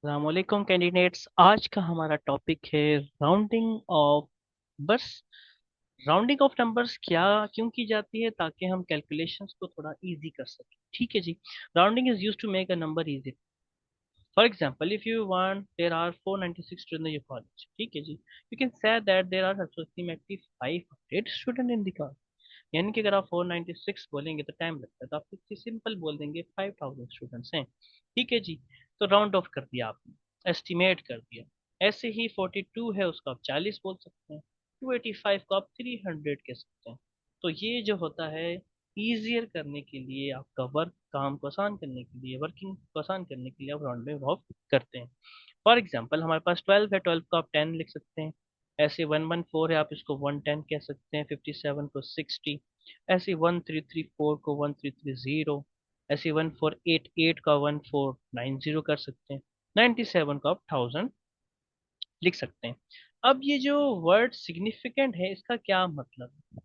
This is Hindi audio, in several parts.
वालेकुम कैंडिडेट्स। आज का हमारा टॉपिक है राउंडिंग ऑफ। बस राउंडिंग ऑफ नंबर्स क्या क्यों की जाती है, ताकि हम कैलकुलेशंस को थोड़ा इजी कर सकें। ठीक है जी। Rounding is used to make a number easy. For example, if you want there are 496 student in your college, ठीक है जी, you can say that there are approximately 500 student in the class. यानी कि अगर आप 496 बोलेंगे तो टाइम लगता है, तो आप इतनी सिंपल बोल देंगे 5000 स्टूडेंट्स हैं। ठीक है जी। तो राउंड ऑफ कर दिया आपने, एस्टिमेट कर दिया। ऐसे ही 42 है, उसको आप 40 बोल सकते हैं। 285 को आप 300 कह सकते हैं। तो ये जो होता है, ईजियर करने के लिए, आपका वर्क काम को आसान करने के लिए, वर्किंग को आसान करने के लिए आप राउंड में ऑफ करते हैं। फॉर एग्जाम्पल, हमारे पास 12 है, 12 को आप 10 लिख सकते हैं। ऐसे 114 है, आप इसको 110 कह सकते हैं। 57 को 60। ऐसे 1334 को 1330। ऐसे 1488 का 1490 कर सकते हैं। 97 को आप 1000 लिख सकते हैं। अब ये जो वर्ड सिग्निफिकेंट है, इसका क्या मतलब है?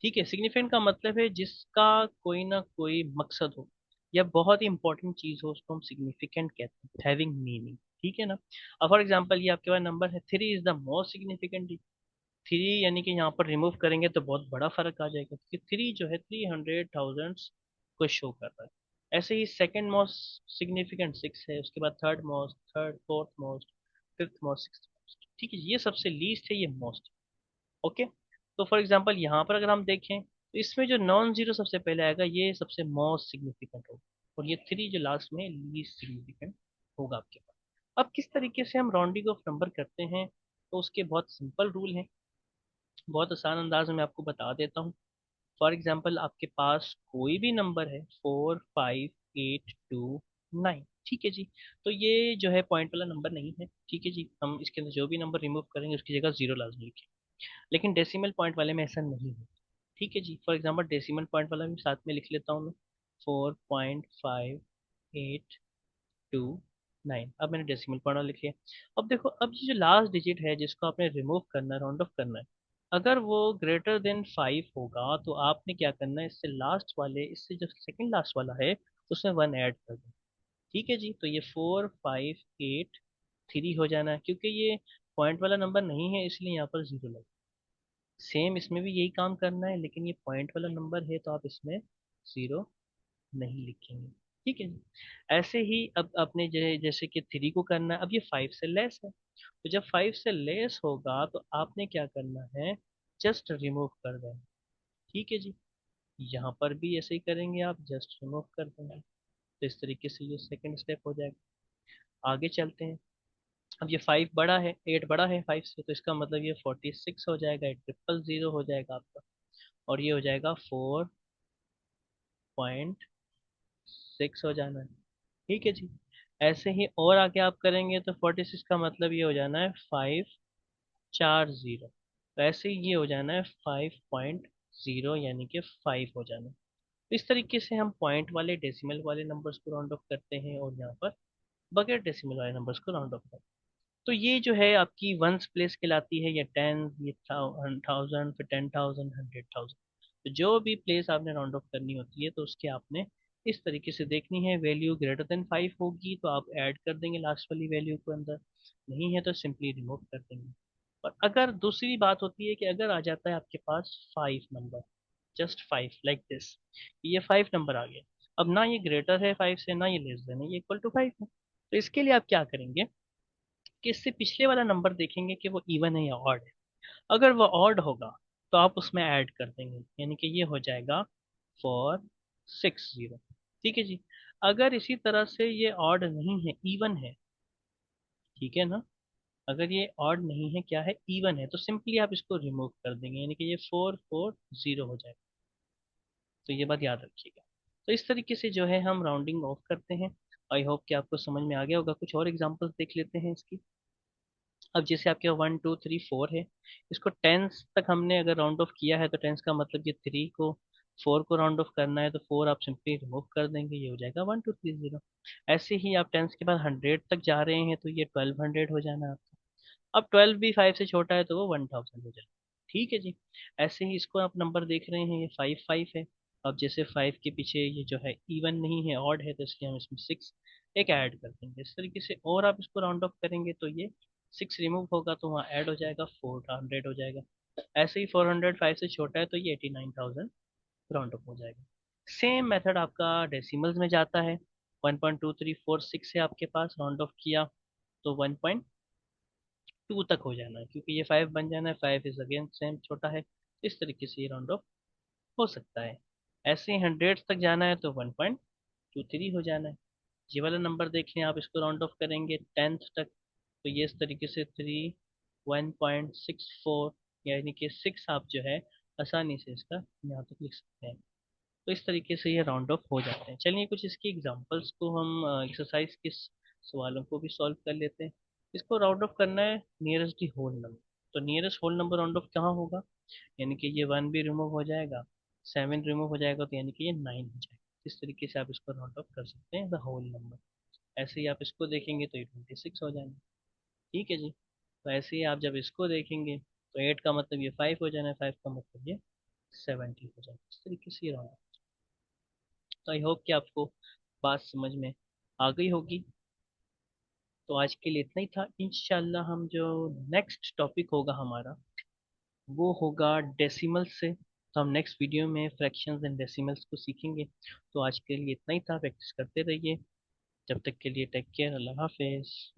ठीक है, सिग्निफिकेंट का मतलब है जिसका कोई ना कोई मकसद हो, या बहुत ही इंपॉर्टेंट चीज हो, उसको हम सिग्निफिकेंट कहते हैं, हैविंग मीनिंग। ठीक है ना। अब फॉर एग्जांपल, ये आपके पास नंबर है 3 इज द मोस्ट सिग्निफिकेंट। 3 यानी कि यहाँ पर रिमूव करेंगे तो बहुत बड़ा फर्क आ जाएगा, क्योंकि 3 जो है 300,000 को शो कर रहा है। ऐसे ही सेकंड मोस्ट सिग्निफिकेंट 6 है, उसके बाद third most, third fourth most, fifth most, sixth most. ठीक है, ये सबसे लीस्ट है, ये मोस्ट। ओके। तो फॉर एग्जांपल, यहाँ पर अगर हम देखें तो इसमें जो नॉन जीरो सबसे पहले आएगा, ये सबसे मोस्ट सिग्निफिकेंट होगा, और ये 3 जो लास्ट में लीस्ट सिग्निफिकेंट होगा आपके पास। अब किस तरीके से हम राउंडिंग ऑफ नंबर करते हैं, तो उसके बहुत सिंपल रूल हैं। बहुत आसान अंदाज में मैं आपको बता देता हूँ। फॉर एग्जाम्पल, आपके पास कोई भी नंबर है 4, 5, 8, 2, 9। ठीक है जी। तो ये जो है पॉइंट वाला नंबर नहीं है। ठीक है जी, हम इसके अंदर जो भी नंबर रिमूव करेंगे उसकी जगह जीरो लाजमी लिखेंगे। लेकिन डेसिमल पॉइंट वाले में ऐसा नहीं है। ठीक है जी। फॉर एग्जाम्पल, डेसिमल पॉइंट वाला भी साथ में लिख लेता हूँ मैं। 4.582 9। अब मैंने डेसिमल पॉइंट वाला लिख लिया। अब देखो, अब ये जो लास्ट डिजिट है जिसको आपने रिमूव करना है, राउंड ऑफ करना है, अगर वो ग्रेटर देन 5 होगा तो आपने क्या करना है, इससे लास्ट वाले, इससे जो सेकंड लास्ट वाला है उसमें 1 ऐड कर दें। ठीक है जी। तो ये 4583 हो जाना है, क्योंकि ये पॉइंट वाला नंबर नहीं है, इसलिए यहाँ पर जीरो लगा। सेम इसमें भी यही काम करना है, लेकिन ये पॉइंट वाला नंबर है तो आप इसमें जीरो नहीं लिखेंगे। ठीक है जी। ऐसे ही अब आपने जैसे कि 3 को करना है, अब ये 5 से लेस है, तो जब 5 से लेस होगा तो आपने क्या करना है, जस्ट रिमूव कर देना। ठीक है जी। यहाँ पर भी ऐसे ही करेंगे, आप जस्ट रिमूव कर देंगे। तो इस तरीके से ये सेकंड स्टेप हो जाएगा। आगे चलते हैं। अब ये 5 बड़ा है, 8 बड़ा है 5 से, तो इसका मतलब ये 46 हो जाएगा, 800 हो जाएगा आपका। और ये हो जाएगा 4.6 हो जाना है। ठीक है जी। ऐसे ही और आगे आप करेंगे तो 46 का मतलब ये हो जाना है 540। तो ऐसे ही ये हो जाना है 5.0, यानी कि 5 हो जाना है। तो इस तरीके से हम पॉइंट वाले डेसिमल वाले नंबर्स को राउंड ऑफ करते हैं, और यहाँ पर बगैर डेसिमल वाले नंबर्स को राउंड ऑफ करते हैं। तो ये जो है आपकी वंस प्लेस कहलाती है, या टेन, ये थाउजेंड, फिर 10,000, 100,000। तो जो भी प्लेस आपने राउंड ऑफ करनी होती है तो उसके आपने इस तरीके से देखनी है। वैल्यू ग्रेटर देन 5 होगी तो आप ऐड कर देंगे लास्ट वाली वैल्यू को अंदर, नहीं है तो सिंपली रिमूव कर देंगे। और अगर दूसरी बात होती है कि अगर आ जाता है आपके पास 5 नंबर, जस्ट 5 लाइक दिस, ये 5 नंबर आ गया। अब ना ये ग्रेटर है 5 से, ना ये लेस देन है, ये इक्वल टू 5 है। तो इसके लिए आप क्या करेंगे कि इससे पिछले वाला नंबर देखेंगे कि वो इवन है या ऑड है। अगर वो ऑड होगा तो आप उसमें ऐड कर देंगे, यानी कि ये हो जाएगा 460। ठीक है जी। अगर इसी तरह से ये ऑड नहीं है, इवन है, ठीक है ना, अगर ये ऑड नहीं है, क्या है, इवन है, तो सिंपली आप इसको रिमूव कर देंगे, यानी कि ये 440 हो जाएगा। तो ये बात याद रखिएगा। तो इस तरीके से जो है हम राउंडिंग ऑफ करते हैं। आई होप कि आपको समझ में आ गया होगा। कुछ और एग्जांपल्स देख लेते हैं इसकी। अब जैसे आपके 1, 2, 3, 4 है, इसको टेंस तक हमने अगर राउंड ऑफ किया है, तो टेंस का मतलब ये 3 को, 4 को राउंड ऑफ करना है तो 4 आप सिंपली रिमूव कर देंगे, ये हो जाएगा 1230। ऐसे ही आप टेंस के बाद 100 तक जा रहे हैं तो ये 1200 हो जाना है आपका। अब 12 भी 5 से छोटा है तो वो 1000 हो जाएगा। ठीक है जी। ऐसे ही इसको आप नंबर देख रहे हैं, ये 5 5 है, अब जैसे 5 के पीछे ये जो है इवन नहीं है, ऑड है, तो इसलिए हम इसमें 6 एक ऐड कर देंगे इस तरीके से। और आप इसको राउंड ऑफ करेंगे तो ये 6 रिमूव होगा तो वहाँ ऐड हो जाएगा, 400 हो जाएगा। ऐसे ही 400 5 से छोटा है तो ये 89,000 राउंड ऑफ हो जाएगा। सेम मेथड आपका डेसिमल्स में जाता है। 1.2346 है आपके पास, राउंड ऑफ किया तो 1.2 तक हो जाना है, क्योंकि ये 5 बन जाना है, 5 इज अगेन सेम छोटा है, इस तरीके से ये राउंड ऑफ हो सकता है। ऐसे ही हंड्रेड तक जाना है तो 1.23 हो जाना है। ये वाला नंबर देख लें आप, इसको राउंड ऑफ करेंगे टेंथ तक तो ये इस तरीके से 1.64, यानी कि 6 आप जो है आसानी से इसका यहाँ तक लिख सकते हैं। तो इस तरीके से ये राउंड ऑफ हो जाते हैं। चलिए कुछ इसकी एग्जांपल्स को हम एक्सरसाइज के सवालों को भी सॉल्व कर लेते हैं। इसको राउंड ऑफ करना है नियरेस्ट दी होल नंबर। तो nearest whole number round off कहाँ होगा, यानी कि ये 1 भी रिमूव हो जाएगा, 7 रिमूव हो जाएगा, तो यानी कि ये 9 हो जाएगा। इस तरीके से आप इसको राउंड ऑफ कर सकते हैं द होल नंबर। ऐसे ही आप इसको देखेंगे तो ये 26 हो जाएगा। ठीक है जी। तो ऐसे ही आप जब इसको देखेंगे तो 8 का मतलब ये 5 हो जाना है, 5 का मतलब ये 70 हो जाएगा। इस तरीके से राउंड ऑफ। तो आई होप कि आपको बात समझ में आ गई होगी। तो आज के लिए इतना ही था। इंशाल्लाह हम जो नेक्स्ट टॉपिक होगा हमारा वो होगा डेसिमल से। तो हम नेक्स्ट वीडियो में फ्रैक्शंस एंड डेसिमल्स को सीखेंगे। तो आज के लिए इतना ही था, प्रैक्टिस करते रहिए। जब तक के लिए टेक केयर, अल्लाह हाफिज।